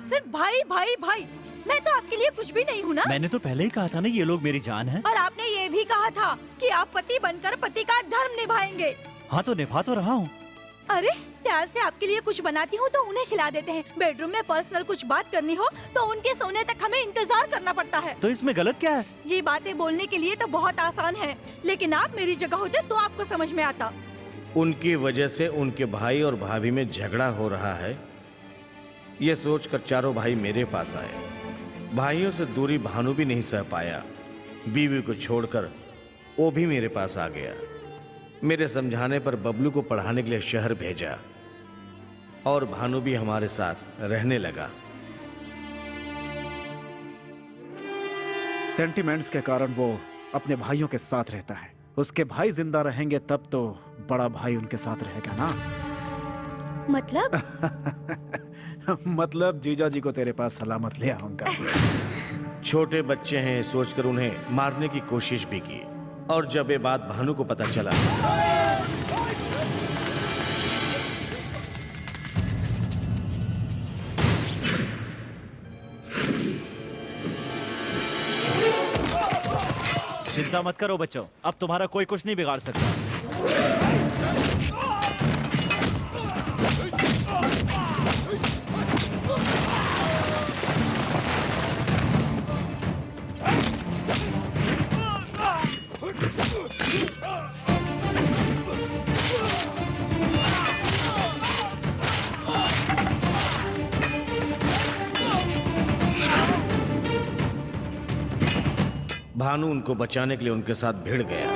सिर्फ भाई भाई भाई। मैं तो आपके लिए कुछ भी नहीं हूँ ना। मैंने तो पहले ही कहा था ना ये लोग मेरी जान है। और आपने ये भी कहा था कि आप पति बनकर पति का धर्म निभाएंगे। हाँ तो निभा तो रहा हूँ। अरे प्यार से आपके लिए कुछ बनाती हूँ तो उन्हें खिला देते हैं। बेडरूम में पर्सनल कुछ बात करनी हो तो उनके सोने तक हमें इंतजार करना पड़ता है। तो इसमें गलत क्या है? ये बातें बोलने के लिए तो बहुत आसान है, लेकिन आप मेरी जगह होते तो आपको समझ में आता। उनकी वजह से उनके भाई और भाभी में झगड़ा हो रहा है, ये सोचकर चारों भाई मेरे पास आए। भाइयों से दूरी भानु भी नहीं सह पाया, बीवी को छोड़कर वो भी मेरे पास आ गया। मेरे समझाने पर बबलू को पढ़ाने के लिए शहर भेजा और भानु भी हमारे साथ रहने लगा। सेंटिमेंट्स के कारण वो अपने भाइयों के साथ रहता है। उसके भाई जिंदा रहेंगे तब तो बड़ा भाई उनके साथ रहेगा ना। मतलब? मतलब जीजा जी को तेरे पास सलामत ले आऊंगा। छोटे बच्चे हैं सोचकर उन्हें मारने की कोशिश भी की, और जब ये बात भानु को पता चला चिंता मत करो बच्चों, अब तुम्हारा कोई कुछ नहीं बिगाड़ सकता। भानु उनको बचाने के लिए उनके साथ भिड़ गया।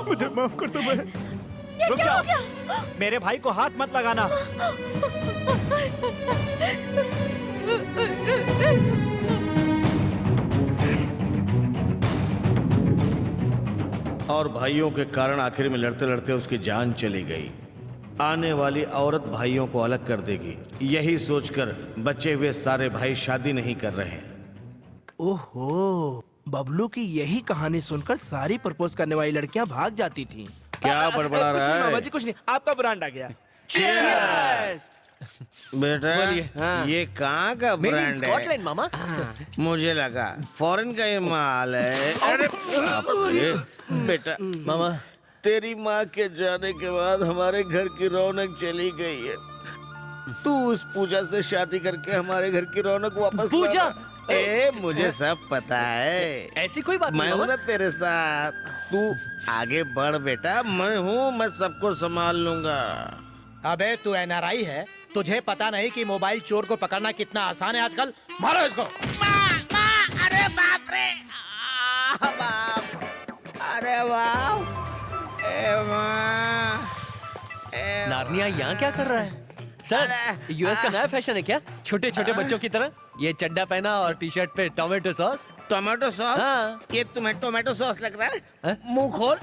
मुझे माफ कर दो बहन। रुक जाओ, मेरे भाई को हाथ मत लगाना। और भाइयों के कारण आखिर में लड़ते लड़ते उसकी जान चली गई। आने वाली औरत भाइयों को अलग कर देगी, यही सोचकर बचे हुए सारे भाई शादी नहीं कर रहे हैं। ओहो, बबलू की यही कहानी सुनकर सारी प्रपोज करने वाली लड़कियां भाग जाती थीं। क्या बड़बड़ा कुछ रहा नहीं है? मामा जी, कुछ नहीं, आपका ब्रांड आ गया। बेटा हाँ। ये कहाँ का ब्रांड है? स्कॉटलैंड मामा। मुझे लगा फॉरेन का ये माल है। अरे बाप रे। बेटा मामा, तेरी माँ के जाने के बाद हमारे घर की रौनक चली गई है। तू उस पूजा से शादी करके हमारे घर की रौनक वापस पूजा? ला। ए मुझे सब पता है, ऐसी कोई बात मैं नहीं हूँ मामा। ना तेरे साथ। तू आगे बढ़ बेटा, मैं हूँ, मैं सबको संभाल लूंगा। अबे तू एनआरआई है, तुझे पता नहीं कि मोबाइल चोर को पकड़ना कितना आसान है आजकल। मारो इसको। अरे बाप रे, बाप, अरे बाप, नार्निया यहाँ क्या कर रहा है? सर, यूएस का नया फैशन है क्या? छोटे छोटे बच्चों की तरह ये चड्डा पहना और टी शर्ट पे टोमेटो सॉस। Tomato sauce? हाँ। ये तुम्हें टोमेटो सॉस लग रहा है? मुंह खोल।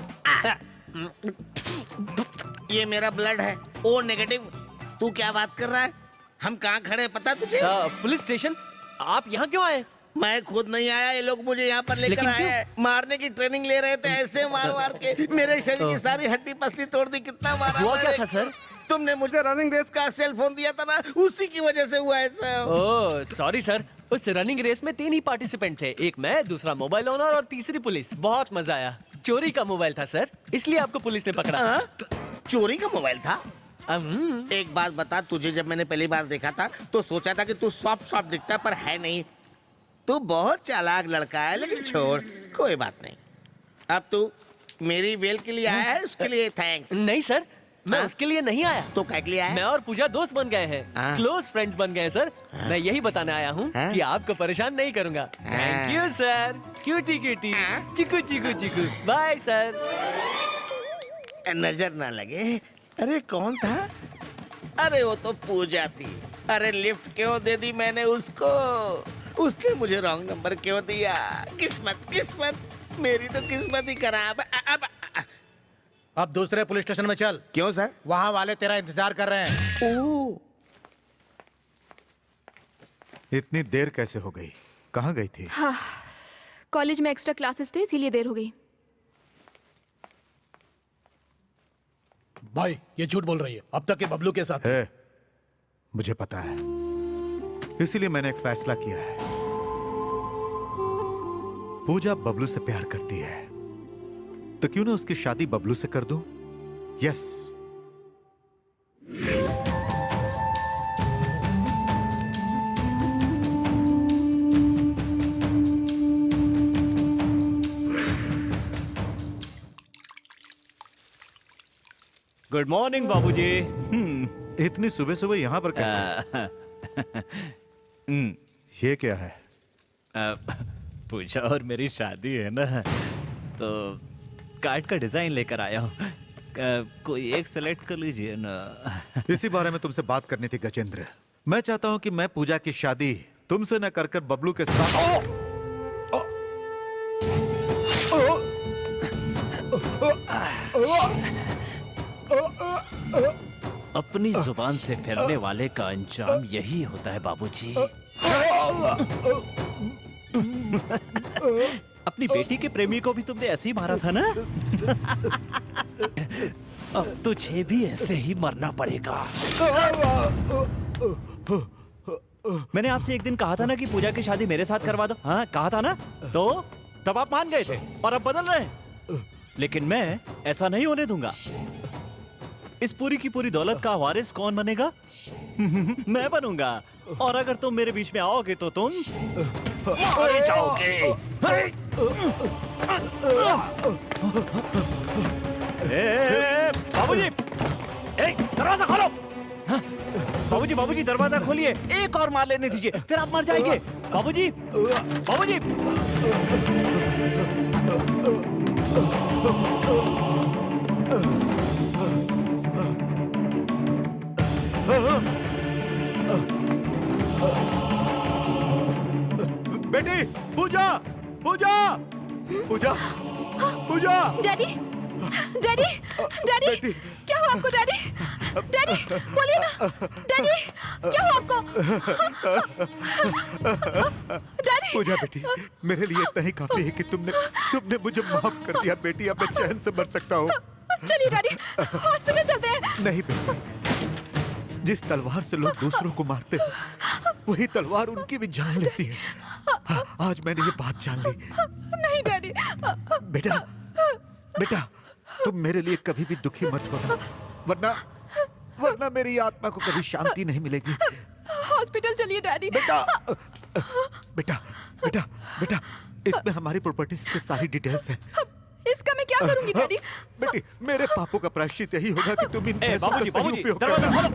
ये मेरा ब्लड है, ओ नेगेटिव। तू क्या बात कर रहा है? हम कहाँ खड़े हैं पता तुझे? Police station. आप यहाँ क्यों आए? मैं खुद नहीं आया, ये लोग मुझे यहाँ पर लेकर आए हैं। मारने की ट्रेनिंग ले रहे थे, ऐसे मार मार के मेरे शरीर की सारी हड्डी पसली तोड़ दी। कितना मारा हुआ क्या मैंने। था सर? तुमने मुझे रनिंग रेस का सेल फोन दिया था ना, उसी की वजह से हुआ है सब। ओह सॉरी सर, उस रनिंग रेस में 3 ही पार्टिसिपेंट थे, एक मैं, दूसरा मोबाइल ओनर और तीसरी पुलिस। बहुत मजा आया। चोरी का मोबाइल था सर, इसलिए आपको पुलिस ने पकड़ा। चोरी का मोबाइल था? एक बात बता, तुझे जब मैंने पहली बार देखा था तो सोचा था कि तू सॉफ्ट दिखता, पर है नहीं। तू बहुत चालाक लड़का है, लेकिन छोड़, कोई बात नहीं। अब तू मेरी बेल के लिए आया है, उसके लिए थैंक्स। नहीं सर, मैं उसके लिए नहीं आया। तो क्या के लिए आया? मैं और पूजा दोस्त बन गए हैं, क्लोज फ्रेंड्स बन गए हैं सर। मैं यही बताने आया हूँ कि आपको परेशान नहीं करूँगा। Thank you sir. Cutie cutie, Chiku Chiku Chiku, bye sir. नजर ना लगे। अरे कौन था? अरे वो तो पूजा थी। अरे लिफ्ट क्यों दे दी मैंने उसको? उसने मुझे रॉन्ग नंबर क्यों दिया? किस्मत, मेरी तो किस्मत ही खराब। अब दूसरे पुलिस स्टेशन में चल। क्यों सर? वहाँ वाले तेरा इंतजार कर रहे हैं। इतनी देर कैसे हो गई? कहाँ गई थी? हाँ, कॉलेज में एक्स्ट्रा क्लासेस थे इसीलिए देर हो गई। भाई ये झूठ बोल रही है, अब तक ये बबलू के साथ है, मुझे पता है, इसीलिए मैंने एक फैसला किया है। पूजा बबलू से प्यार करती है, तो क्यों ना उसकी शादी बबलू से कर दूं? यस। गुड मॉर्निंग बाबूजी। इतनी सुबह सुबह यहां पर कैसे? ये क्या है? पूजा और मेरी शादी है ना, तो कार्ड का डिजाइन लेकर आया हूँ। कोई एक सेलेक्ट कर लीजिए ना। इसी बारे में तुमसे बात करनी थी गजेंद्र। मैं चाहता हूं कि मैं पूजा की शादी तुमसे न कर बबलू के साथ। अपनी जुबान से फिरने वाले का अंजाम यही होता है बाबूजी। अपनी बेटी के प्रेमी को भी तुमने ऐसे ही मारा था ना? अब तुझे भी ऐसे ही मरना पड़ेगा। मैंने आपसे एक दिन कहा था ना कि पूजा की शादी मेरे साथ करवा दो। हाँ कहा था ना, तो तब आप मान गए थे और अब बदल रहे हैं। लेकिन मैं ऐसा नहीं होने दूंगा। इस पूरी की पूरी दौलत का वारिस कौन बनेगा? मैं बनूंगा। और अगर तुम मेरे बीच में आओगे तो तुम मारे जाओगे। बाबूजी, दरवाजा खोलो। बाबूजी, बाबूजी दरवाजा खोलिए। एक और मार लेने दीजिए, फिर आप मर जाएंगे। बाबूजी, बाबूजी। बेटी, पूजा, पूजा, पूजा, पूजा। डैडी, डैडी, डैडी, बेटी। क्या हुआ आपको डैडी? डैडी, बोलिए ना। डैडी, क्या हुआ आपको? डैडी। पूजा बेटी, मेरे लिए इतना ही काफी है कि तुमने मुझे माफ कर दिया बेटी। अब मैं चैन से मर सकता हूँ। चलिए डैडी, हॉस्पिटल चलते हैं। नहीं बेटी, जिस तलवार से लोग दूसरों को मारते हैं, वही तलवार उनकी भी जान लेती है। आज मैंने ये बात जान ली। नहीं डैडी। बेटा, बेटा, तुम मेरे लिए कभी भी दुखी मत होना, वरना मेरी आत्मा को कभी शांति नहीं मिलेगी। हॉस्पिटल चलिए डैडी। बेटा, बेटा, बेटा, बेटा, इसमें हमारी प्रॉपर्टीज की सारी डिटेल्स हैं। इसका मैं क्या करूंगी डैडी? बेटी, मेरे पापों का प्रायश्चित यही होगा कि तुम इन पैसों का बाबूजी, सही बाबूजी, उपयोग दरवाजा करना। खोलो।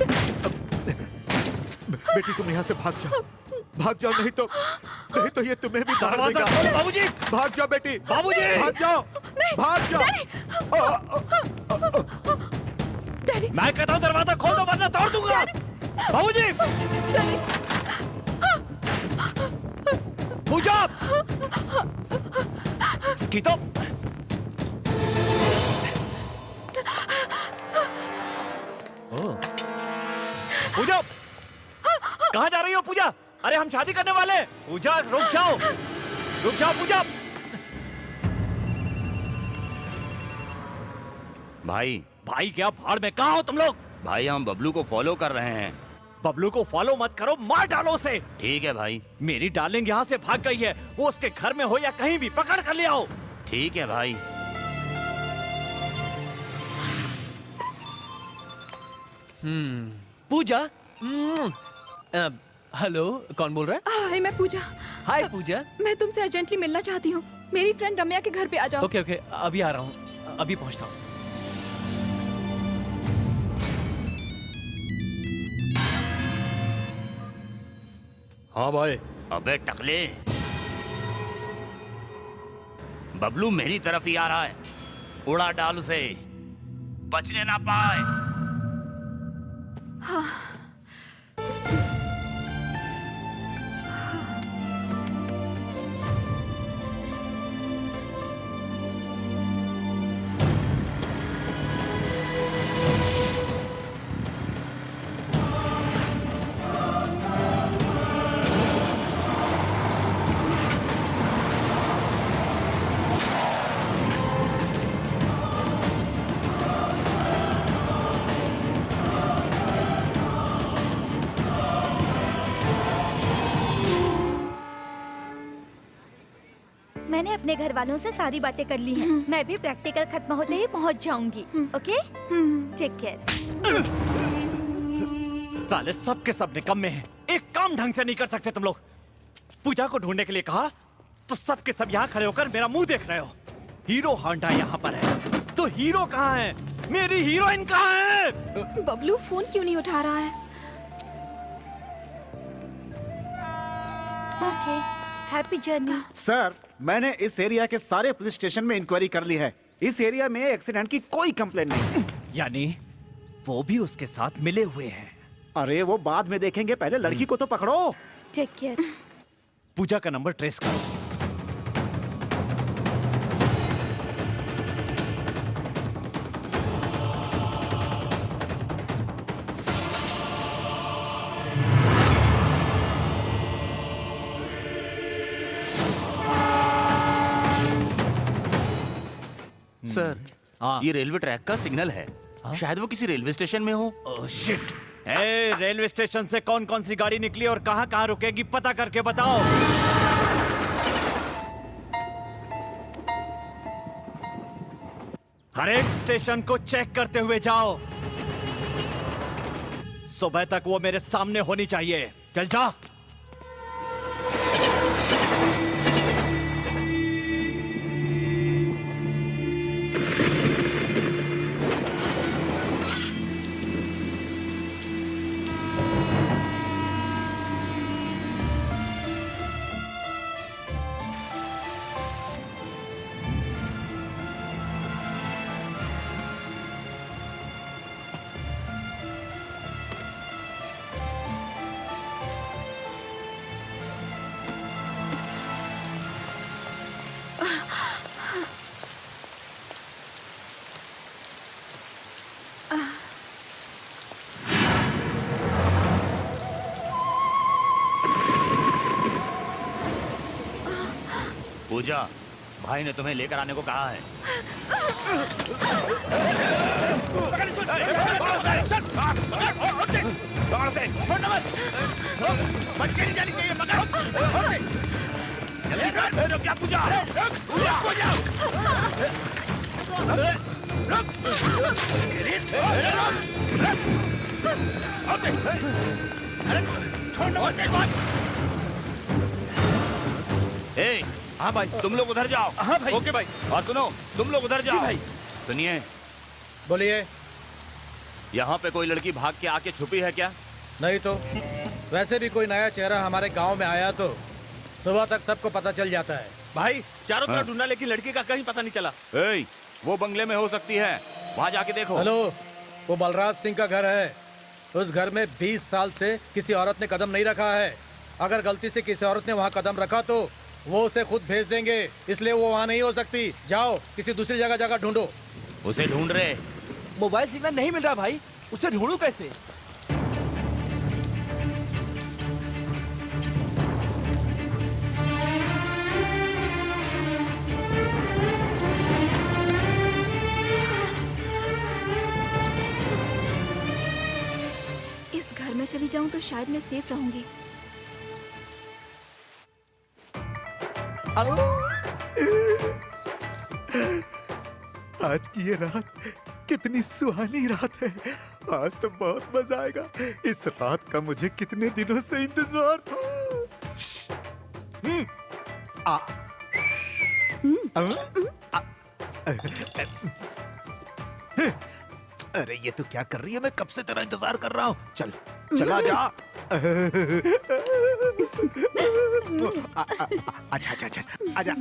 बेटी, तुम यहाँ से भाग जाओ, नहीं तो ये तुम्हें भी मार दरवाजा देगा। खोलो बाबूजी। भाग जाओ बेटी, बाबूजी। भाग जाओ, भाग जाओ। डैडी, मैं कहता हूँ दरवाजा खोल दो वरना तोड़ दूंगा। बाबूजी, पूजा, इसकी तो पूजा, कहाँ जा रही हो पूजा? अरे हम शादी करने वाले हैं। पूजा रुक जाओ पूजा। भाई क्या भाड़ में, कहाँ हो तुम लोग? भाई हम बबलू को फॉलो कर रहे हैं। बबलू को फॉलो मत करो, मार डालो उसे। ठीक है भाई। मेरी डार्लिंग यहाँ से भाग गई है। वो उसके घर में हो या कहीं भी, पकड़ कर ले आओ। ठीक है भाई। पूजा। हेलो, कौन बोल रहा है? हाय, मैं पूजा। हाय पूजा। मैं तुमसे अर्जेंटली मिलना चाहती हूँ। मेरी फ्रेंड रम्या के घर पे आ जाओ। ओके ओके, अभी आ रहा हूँ, अभी पहुँचता हूँ। हाँ भाई। अबे टकले, बबलू मेरी तरफ ही आ रहा है। उड़ा डाल उसे, बचने ना पाए। मैंने अपने घर वालों से सारी बातें कर ली हैं। मैं भी प्रैक्टिकल खत्म होते ही पहुंच जाऊंगी। Okay, take care. साले सब के सब निकम्मे हैं, एक काम ढंग से नहीं कर सकते तुम लोग। पूजा को ढूंढने के लिए कहा तो सब के सब यहाँ खड़े होकर मेरा मुंह देख रहे हो। हीरो होंडा यहाँ पर है तो हीरो कहाँ है? मेरी हीरोइन कहाँ है? बबलू फोन क्यों नहीं उठा रहा है? Okay, happy journey. सर, मैंने इस एरिया के सारे पुलिस स्टेशन में इंक्वायरी कर ली है। इस एरिया में एक्सीडेंट की कोई कंप्लेंट नहीं। यानी वो भी उसके साथ मिले हुए हैं। अरे वो बाद में देखेंगे, पहले लड़की को तो पकड़ो। Take care. पूजा का नंबर ट्रेस करो। सर, हाँ। ये रेलवे ट्रैक का सिग्नल है। शायद वो किसी रेलवे स्टेशन में हो। Oh shit! रेलवे स्टेशन से कौन कौन सी गाड़ी निकली और कहाँ कहाँ रुकेगी पता करके बताओ। हर एक स्टेशन को चेक करते हुए जाओ। सुबह तक वो मेरे सामने होनी चाहिए। चल जा। पूजा, भाई ने तुम्हें लेकर आने को कहा है। क्या पूजा? ए, हाँ भाई, तुम लोग उधर जाओ। हाँ भाई। ओके भाई। और सुनो, तुम लोग उधर जाओ। भाई। सुनिए, बोलिए। यहाँ पे कोई लड़की भाग के आके छुपी है क्या? नहीं तो वैसे भी कोई नया चेहरा हमारे गांव में आया तो सुबह तक सबको पता चल जाता है। भाई चारों तरफ ढूंढा लेकिन लड़की का कहीं पता नहीं चला। ए, वो बंगले में हो सकती है, वहाँ जाके देखो। हेलो, वो बलराज सिंह का घर है। उस घर में 20 साल से किसी औरत ने कदम नहीं रखा है। अगर गलती से किसी औरत ने वहाँ कदम रखा तो वो उसे खुद भेज देंगे, इसलिए वो वहाँ नहीं हो सकती। जाओ किसी दूसरी जगह ढूंढो। उसे ढूंढ रहे। मोबाइल सिग्नल नहीं मिल रहा भाई, उसे ढूंढूं कैसे? इस घर में चली जाऊं तो शायद मैं सेफ रहूंगी। आज की ये रात कितनी सुहानी रात है। आज तो बहुत मजा आएगा। इस रात का मुझे कितने दिनों से इंतजार था। आ, अरे ये तो क्या कर रही है? मैं कब से तेरा इंतजार कर रहा हूँ। चल चला जा। अच्छा अच्छा अच्छा आजा।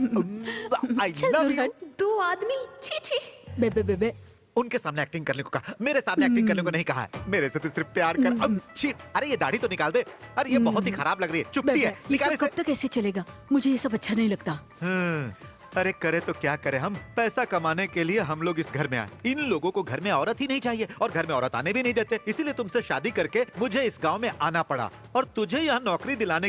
I love you. दो आदमी, छी छी। बे बे बे बे। उनके सामने एक्टिंग करने को कहा, मेरे सामने एक्टिंग करने को नहीं कहा है। मेरे से तो सिर्फ प्यार कर। अब छी, अरे ये दाढ़ी तो निकाल दे। अरे ये बहुत ही खराब लग रही है, चुपती है। निकाल इसे। कब तक ऐसे चलेगा? मुझे ये सब अच्छा नहीं लगता। अरे करे तो क्या करे, हम पैसा कमाने के लिए हम लोग इस घर में आए। इन लोगों को घर में औरत ही नहीं चाहिए और घर में औरत आने भी नहीं देते। इसीलिए तुमसे शादी करके मुझे इस गांव में आना पड़ा और तुझे यहाँ नौकरी दिलाने